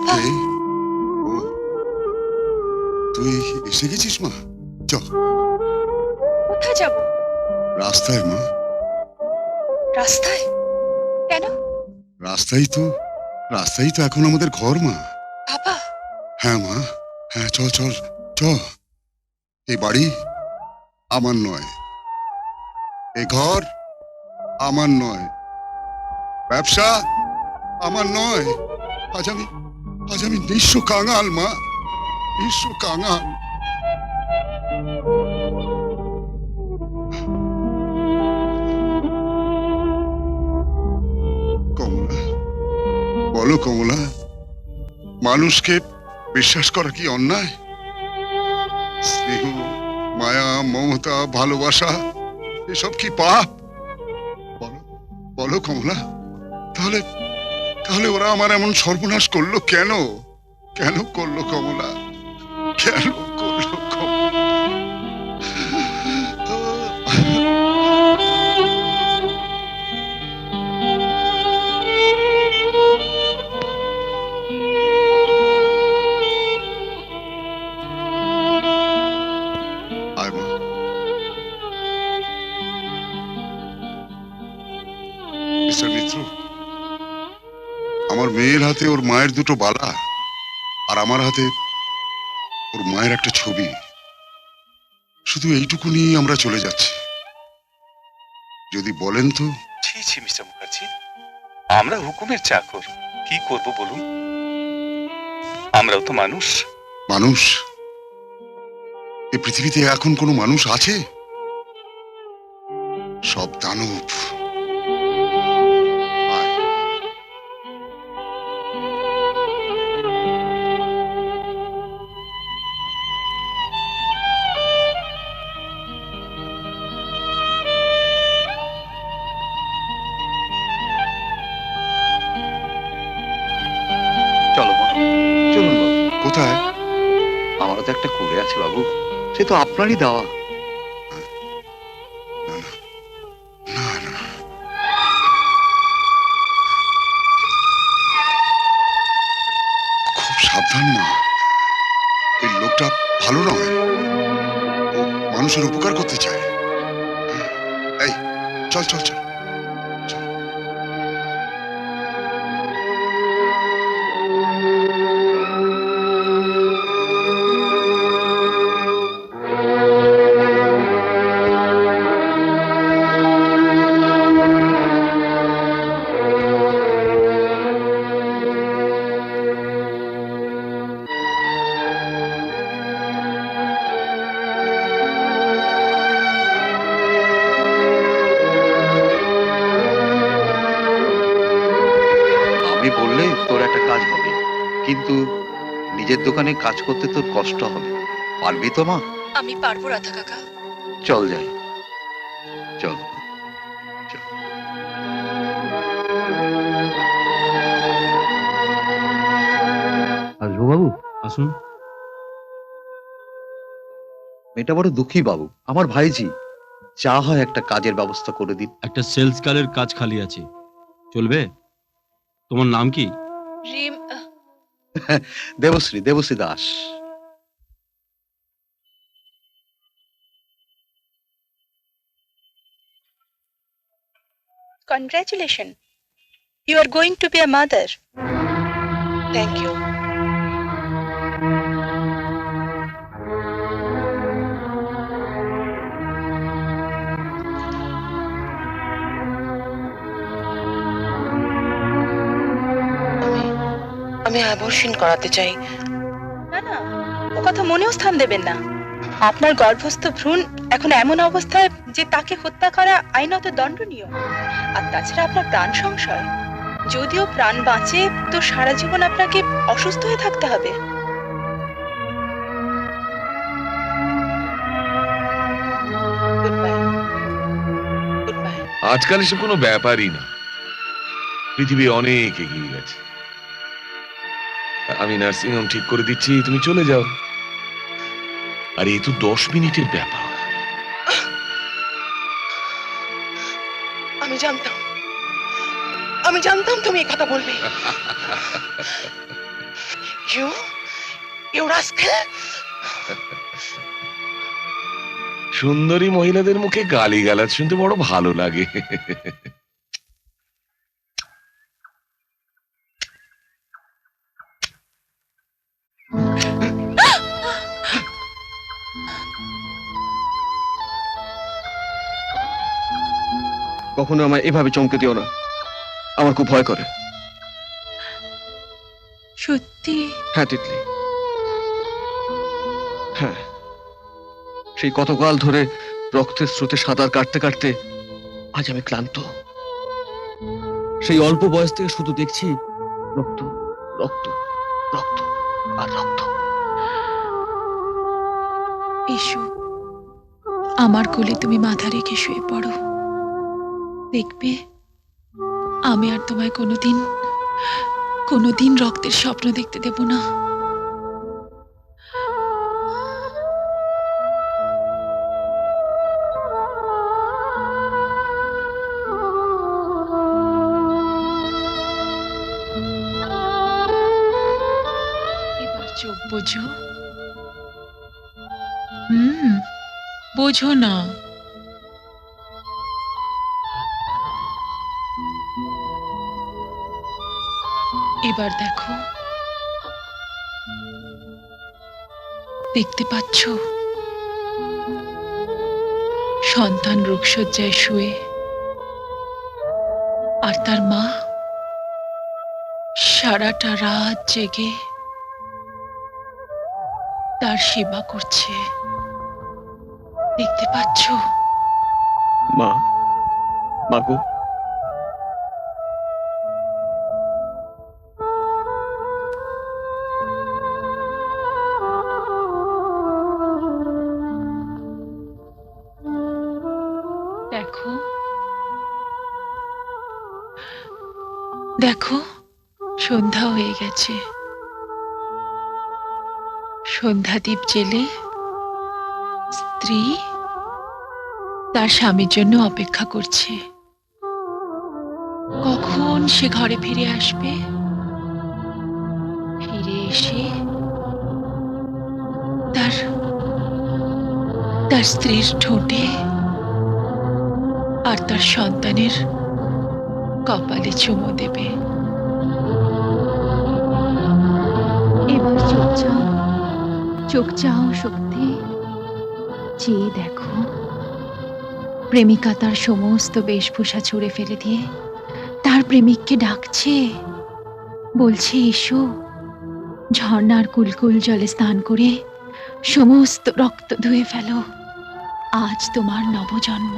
বাবা, ও, তুই এসে গেছিস মা? চ, কোথায় যাব? রাস্তায় মা। রাস্তায়? কেন? রাস্তাই তো রাস্তাই তো এখন আমাদের ঘর মা। বাবা, হ্যাঁ মা, হ্যাঁ, চল চল চ। এই বাড়ি আমার নয়, এই ঘর আমার নয়, ব্যবসা আমার নয়। আজ আমি নিঃস্ব কাঙাল মা, নিঃস্ব কাঙাল। কমলা, বলো কমলা, মানুষকে বিশ্বাস করা কি অন্যায়? স্নেহ, মায়া, মমতা, ভালোবাসা এসব কি পাপ? বলো, বলো কমলা। তাহলে তাহলে ওরা আমার এমন সর্বনাশ করলো কেন? কেন করলো কমলা? কেন করলো কমলা? আয় মা। মিস্টার মিত্র, আমার মেয়ের হাতে ওর মায়ের দুটো বালা, আর আমার হাতে ওর মায়ের একটা ছবি। শুধু এইটুকু নিয়ে আমরা চলে যাচ্ছি। যদি বলেন তো। ছি ছি মিস্টার মুখার্জি, আমরা হুকুমের চাকর, কি করব বলুন? আমরাও তো মানুষ। মানুষ? এই পৃথিবীতে এখন কোনো মানুষ আছে? সব দানব। আয়। চলো মা, চলুন বাবু। কোথায়? আমারও তো একটা কুড়ে আছে বাবু, সে তো আপনারই দেওয়া। না না, খুব সাবধান মা। এই লোকটা ভালো নয়, ও মানুষের উপকার করতে চায়। এই, চল চল চল চল। আমি বললে তোর একটা কাজ হবে, কিন্তু নিজের দোকানে কাজ করতে তোর কষ্ট হবে। পারবি তো মা? আমি পারবো রাধা কাকা। চল যাই, চল চল। আসবো বাবু? আসুন। মেয়েটা বড় দুঃখী বাবু, আমার ভাইজি। যা হয় একটা কাজের ব্যবস্থা করে দিন। একটা সেলস গার্লের কাজ খালি আছে, চলবে? তোমার নাম কি? Rim, Debashree, Debashree Das. congratulations. You are going to be a mother. Thank you. আমি অ্যাবর্শন করাতে চাই। না না, ও কথা মনেও স্থান দেবেন না। আপনার গর্ভস্থ ভ্রূণ এখন এমন অবস্থায় যে তাকে হত্যা করা আইনত দণ্ডনীয়। আর তাছাড়া আপনার প্রাণ সংশয়। যদিও প্রাণ বাঁচে, তো সারা জীবন আপনাকে অসুস্থ হয়ে থাকতে হবে। Good bye. Good bye. আজকাল এসব কোনো ব্যাপারই না, পৃথিবী অনেক এগিয়ে গেছে। আমি নার্সিং হোম ঠিক করে দিচ্ছি, তুমি চলে যাও। আর এই তো 10 মিনিটের ব্যাপার। আমি জানতাম তুমি এই কথা বলবে। You? You rascal! সুন্দরী মহিলাদের মুখে গালিগালাজ শুনতে বড় ভালো লাগে। কখনো আমায় এভাবে চমকে দিও না, আমার খুব ভয় করে। সত্যি? হ্যাঁ তিতলি, হ্যাঁ। সেই কতকাল ধরে রক্তের স্রোতে সাঁতার কাটতে কাটতে আজ আমি ক্লান্ত। সেই অল্প বয়স থেকে শুধু দেখছি রক্ত, রক্ত, রক্ত আর রক্ত। এসো, আমার কোলে তুমি মাথা রেখে শুয়ে পড়ো। দেখবে আমি আর তোমায় কোনোদিন রক্তের স্বপ্ন দেখতে দেব না। এবার চোখ বোঝো। বোঝো না। এবার দেখো, দেখতে পাচ্ছ সন্তান রোগশয্যায় শুয়ে, আর তার মা সারাটা রাত জেগে তার সেবা করছে। দেখতে পাচ্ছ? মা, মা গো, দেখো, দেখো সন্ধ্যা হয়ে গেছে। সন্ধ্যাদীপ জেলে স্ত্রী তার স্বামীর জন্য অপেক্ষা করছে। কখন সে ঘরে ফিরে আসবে, ফিরে এসে তার স্ত্রীর ঠোঁটে আর তার সন্তানের কপালে চুমু দেবে। এবার চোখ চাও শক্তি, চেয়ে দেখো প্রেমিকা তার সমস্ত বেশভূষা ছুঁড়ে ফেলে দিয়ে তার প্রেমিককে ডাকছে, বলছে এসো, ঝর্ণার কুলকুল জলে স্নান করে সমস্ত রক্ত ধুয়ে ফেলো, আজ তোমার নবজন্ম।